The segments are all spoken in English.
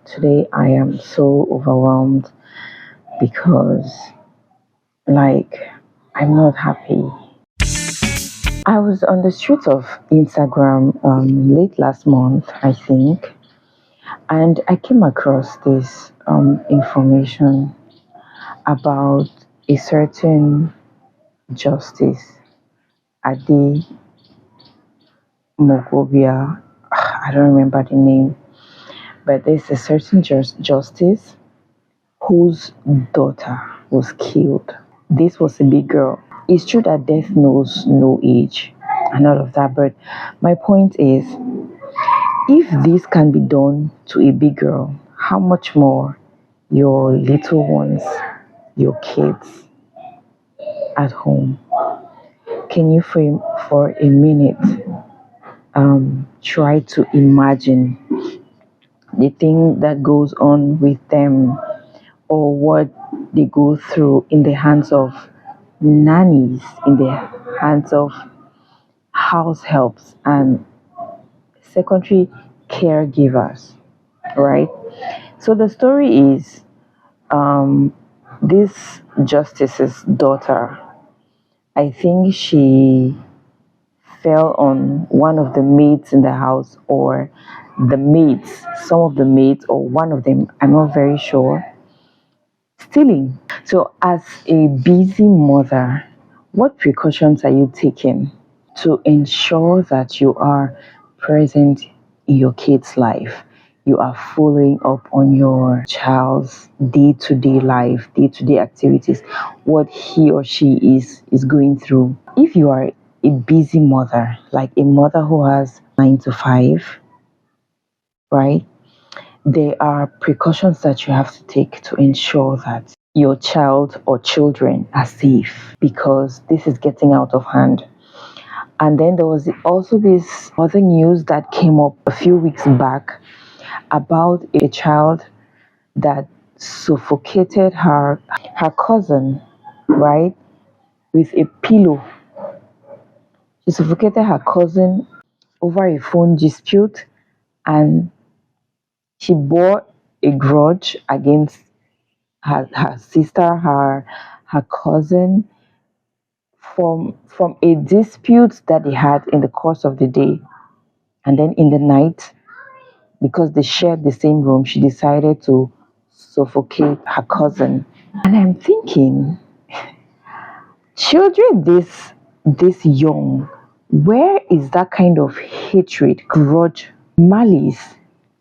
Today I am so overwhelmed because, like, I'm not happy. I was on the streets of Instagram late last month, I think, and I came across this information about a certain Justice Ajumogobia. I don't remember the name, but there's a certain justice whose daughter was killed. This was a big girl. It's true that death knows no age and all of that, but my point is, if this can be done to a big girl, how much more your little ones, your kids at home? Can you, for a minute, try to imagine the thing that goes on with them, or what they go through in the hands of nannies, in the hands of house helps and secondary caregivers, right? So the story is, this justice's daughter, I think she fell on one of the maids in the house, or the maids, some of the maids, or one of them, I'm not very sure, stealing. So, as a busy mother, what precautions are you taking to ensure that you are present in your kid's life? You are following up on your child's day-to-day life, day-to-day activities, what he or she is going through. If you are a busy mother, like a mother who has 9 to 5, right? There are precautions that you have to take to ensure that your child or children are safe, because this is getting out of hand. And then there was also this other news that came up a few weeks back about a child that suffocated her cousin, right, with a pillow. She suffocated her cousin over a phone dispute, and she bore a grudge against her sister, her cousin, from a dispute that they had in the course of the day. And then in the night, because they shared the same room, she decided to suffocate her cousin. And I'm thinking, children this young, where is that kind of hatred, grudge, malice,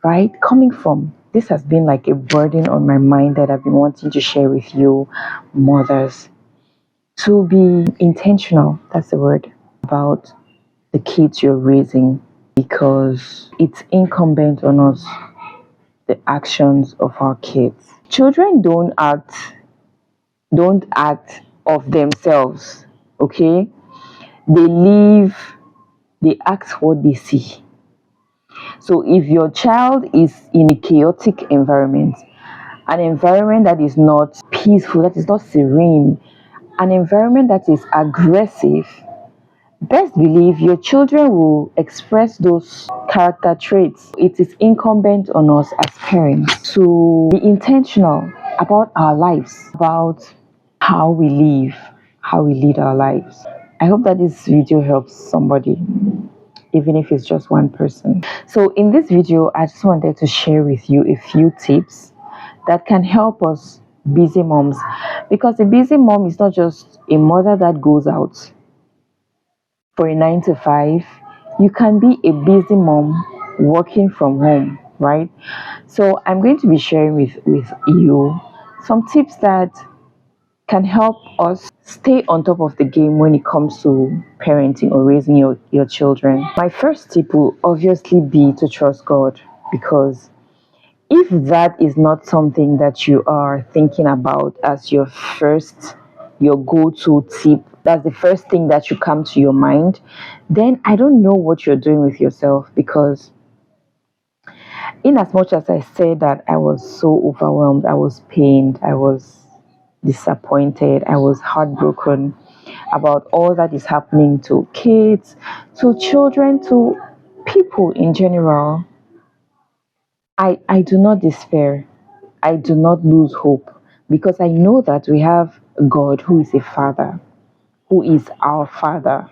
right, coming from? This has been like a burden on my mind that I've been wanting to share with you, mothers, to be intentional, that's the word, about the kids you're raising, because it's incumbent on us, the actions of our kids. Children don't act of themselves, okay? They act what they see. So if your child is in a chaotic environment, an environment that is not peaceful, that is not serene, an environment that is aggressive, best believe your children will express those character traits. It is incumbent on us as parents to be intentional about our lives, about how we live, how we lead our lives. I hope that this video helps somebody, even if it's just one person. So in this video, I just wanted to share with you a few tips that can help us busy moms, because a busy mom is not just a mother that goes out for a 9 to 5. You can be a busy mom working from home, right? So I'm going to be sharing with you some tips that can help us stay on top of the game when it comes to parenting or raising your children. My first tip will obviously be to trust God, because if that is not something that you are thinking about as your go-to tip, that's the first thing that should come to your mind, then I don't know what you're doing with yourself. Because in as much as I said that I was so overwhelmed, I was pained, I was disappointed, I was heartbroken about all that is happening to kids, to children, to people in general, I do not despair. I do not lose hope because I know that we have God who is a father, who is our father.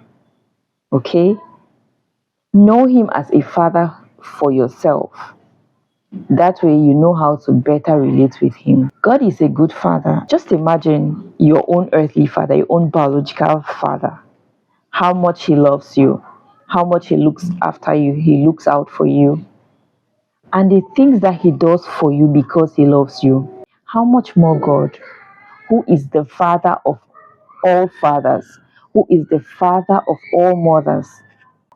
Okay? Know him as a father for yourself. That way you know how to better relate with him. God is a good father. Just imagine your own earthly father, your own biological father. How much he loves you, how much he looks after you, he looks out for you, and the things that he does for you because he loves you. How much more God, who is the father of all fathers, who is the father of all mothers,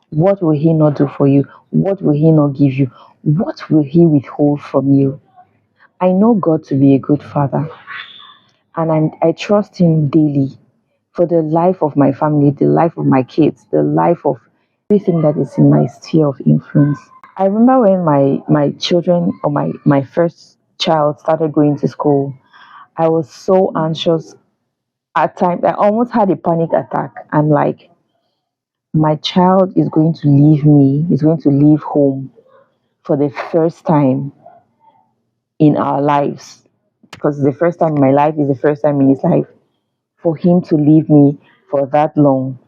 what will he not do for you? What will he not give you? What will he withhold from you? I know God to be a good father, and I trust him daily for the life of my family, the life of my kids, the life of everything that is in my sphere of influence. I remember when my children or my first child started going to school, I was so anxious. At times, I almost had a panic attack. I'm like, my child is going to leave me, is going to leave home for the first time in our lives. Because the first time in my life is the first time in his life. For him to leave me for that long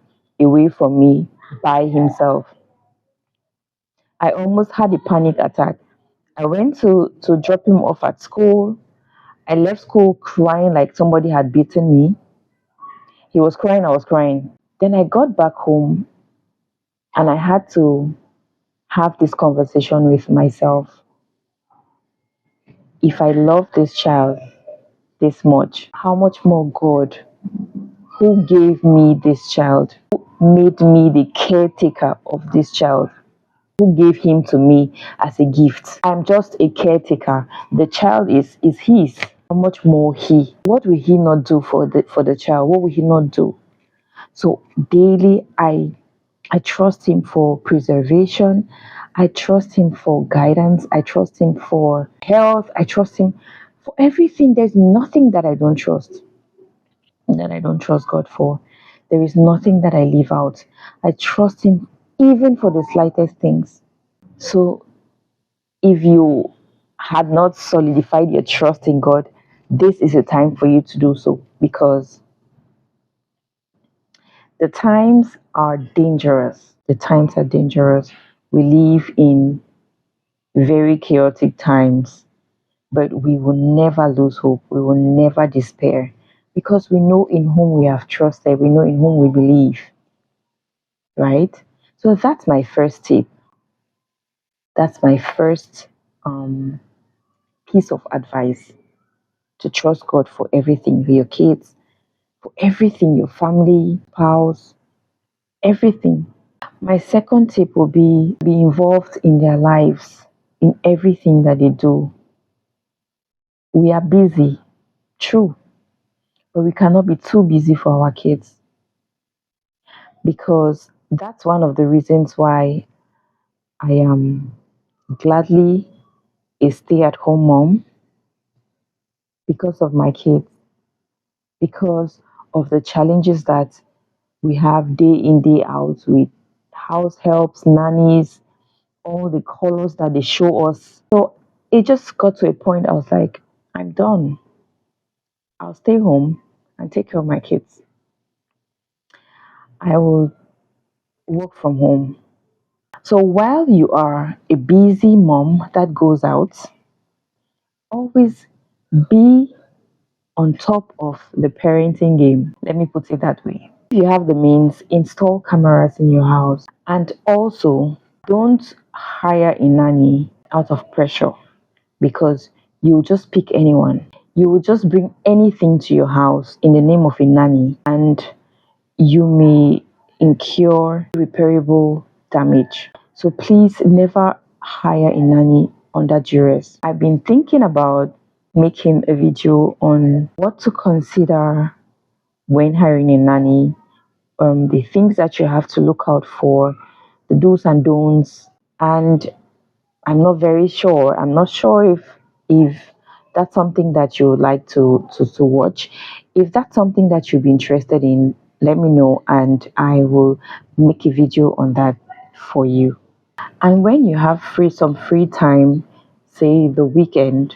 away from me by himself. I almost had a panic attack. I went to drop him off at school. I left school crying like somebody had beaten me. He was crying, I was crying. Then I got back home and I had to have this conversation with myself. If I love this child this much, how much more God, who gave me this child, who made me the caretaker of this child, who gave him to me as a gift. I'm just a caretaker. The child is his. How much more he? What will he not do for the child? What will he not do? So daily I trust him for preservation. I trust him for guidance. I trust him for health. I trust him for everything. There's nothing that I don't trust God for. There is nothing that I leave out. I trust him even for the slightest things. So if you had not solidified your trust in God, this is a time for you to do so because the times are dangerous. The times are dangerous. We live in very chaotic times, but we will never lose hope. We will never despair because we know in whom we have trusted. We know in whom we believe, right? So that's my first tip. That's my first um, piece of advice to trust God for everything, for your kids, for everything, your family, spouse, everything. My second tip will be involved in their lives, in everything that they do. We are busy, true, but we cannot be too busy for our kids because that's one of the reasons why I am gladly a stay-at-home mom because of my kids, because of the challenges that we have day in, day out with house helps, nannies, all the colors that they show us. So it just got to a point I was like, I'm done. I'll stay home and take care of my kids. I will work from home. So while you are a busy mom that goes out, always be on top of the parenting game. Let me put it that way. If you have the means, install cameras in your house and also don't hire a nanny out of pressure because you'll just pick anyone. You will just bring anything to your house in the name of a nanny and you may incur irreparable damage. So please never hire a nanny under duress. I've been thinking about making a video on what to consider when hiring a nanny, the things that you have to look out for, the do's and don'ts, and I'm not very sure. I'm not sure if that's something that you would like to watch. If that's something that you'd be interested in, let me know and I will make a video on that for you. And when you have some free time, say the weekend,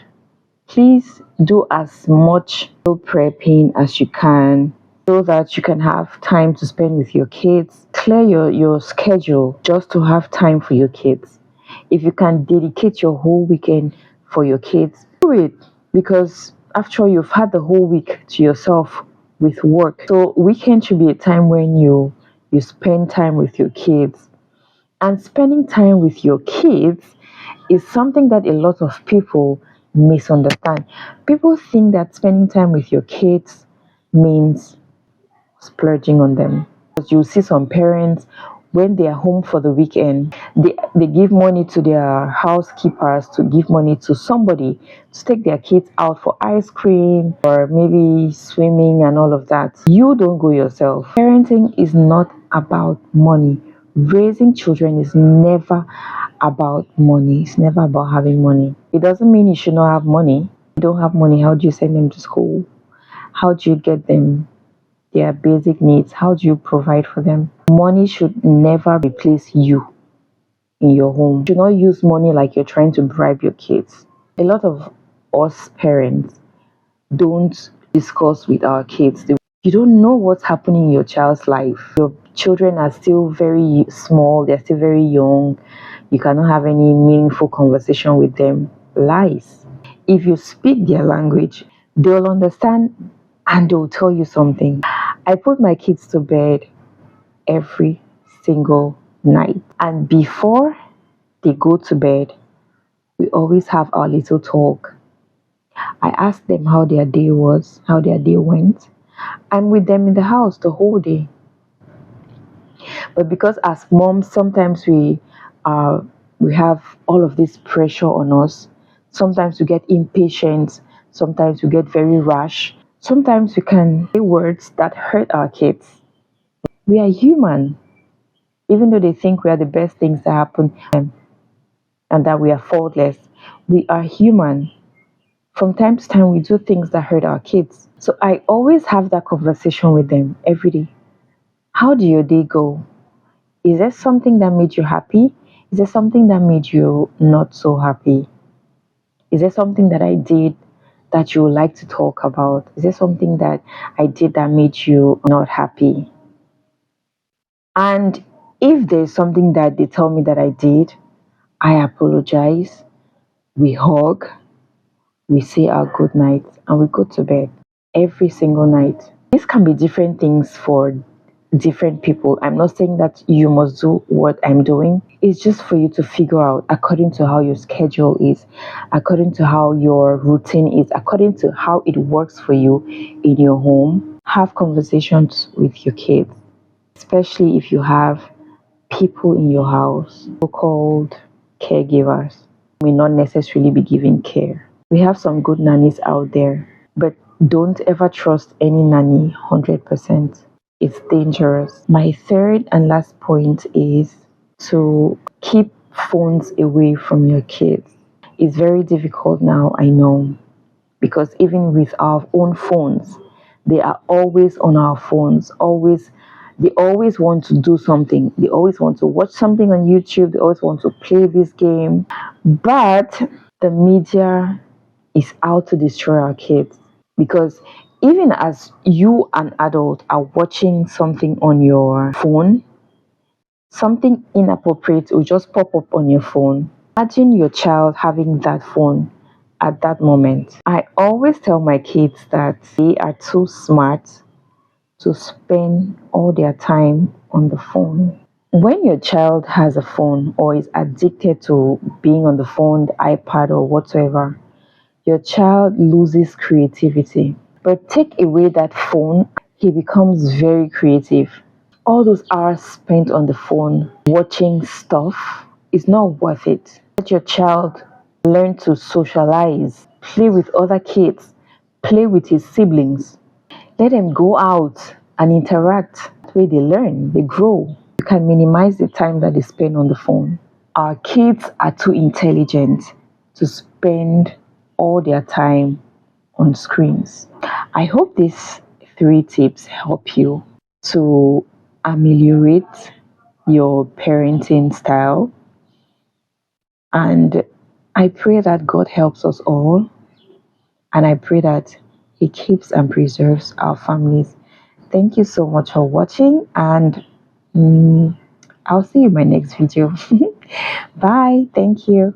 please do as much meal prepping as you can so that you can have time to spend with your kids. Clear your schedule just to have time for your kids. If you can dedicate your whole weekend for your kids, do it, because after all, you've had the whole week to yourself with work. So weekend should be a time when you spend time with your kids. And spending time with your kids is something that a lot of people misunderstand. People think that spending time with your kids means splurging on them. Because you see some parents, when they are home for the weekend, they give money to their housekeepers, to give money to somebody to take their kids out for ice cream or maybe swimming and all of that. You don't go yourself. Parenting is not about money. Raising children is never about money. It's never about having money. It doesn't mean you should not have money. If you don't have money, how do you send them to school? How do you get them their basic needs? How do you provide for them? Money should never replace you in your home. You should not use money like you're trying to bribe your kids. A lot of us parents don't discuss with our kids. You don't know what's happening in your child's life. Your children are still very small, they're still very young. You cannot have any meaningful conversation with them. Lies. If you speak their language, they'll understand and they'll tell you something. I put my kids to bed every single night, and before they go to bed, we always have our little talk. I ask them how their day was, how their day went. I'm with them in the house the whole day. But because as moms, sometimes we have all of this pressure on us. Sometimes we get impatient. Sometimes we get very rash. Sometimes we can say words that hurt our kids. We are human, even though they think we are the best things that happen to them and that we are faultless. We are human. From time to time, we do things that hurt our kids. So I always have that conversation with them every day. How did your day go? Is there something that made you happy? Is there something that made you not so happy? Is there something that I did that you would like to talk about? Is there something that I did that made you not happy? And if there's something that they tell me that I did, I apologize. We hug, we say our good night, and we go to bed every single night. This can be different things for different people. I'm not saying that you must do what I'm doing. It's just for you to figure out according to how your schedule is, according to how your routine is, according to how it works for you in your home. Have conversations with your kids, especially if you have people in your house, so-called caregivers, may not necessarily be giving care. We have some good nannies out there, but don't ever trust any nanny 100%. It's dangerous. My third and last point is to keep phones away from your kids. It's very difficult now, I know, because even with our own phones, they are always on our phones, they always want to do something. They always want to watch something on YouTube. They always want to play this game. But the media is out to destroy our kids, because even as you, an adult, are watching something on your phone, something inappropriate will just pop up on your phone. Imagine your child having that phone at that moment. I always tell my kids that they are too smart to spend all their time on the phone. When your child has a phone or is addicted to being on the phone, the iPad, or whatsoever, your child loses creativity. But take away that phone, he becomes very creative. All those hours spent on the phone watching stuff is not worth it. Let your child learn to socialize, play with other kids, play with his siblings. Let them go out and interact. That way they learn, they grow. You can minimize the time that they spend on the phone. Our kids are too intelligent to spend all their time on screens. I hope these 3 tips help you to ameliorate your parenting style and I pray that God helps us all, and I pray that He keeps and preserves our families. Thank you so much for watching, and mm, I'll see you in my next video. Bye. Thank you.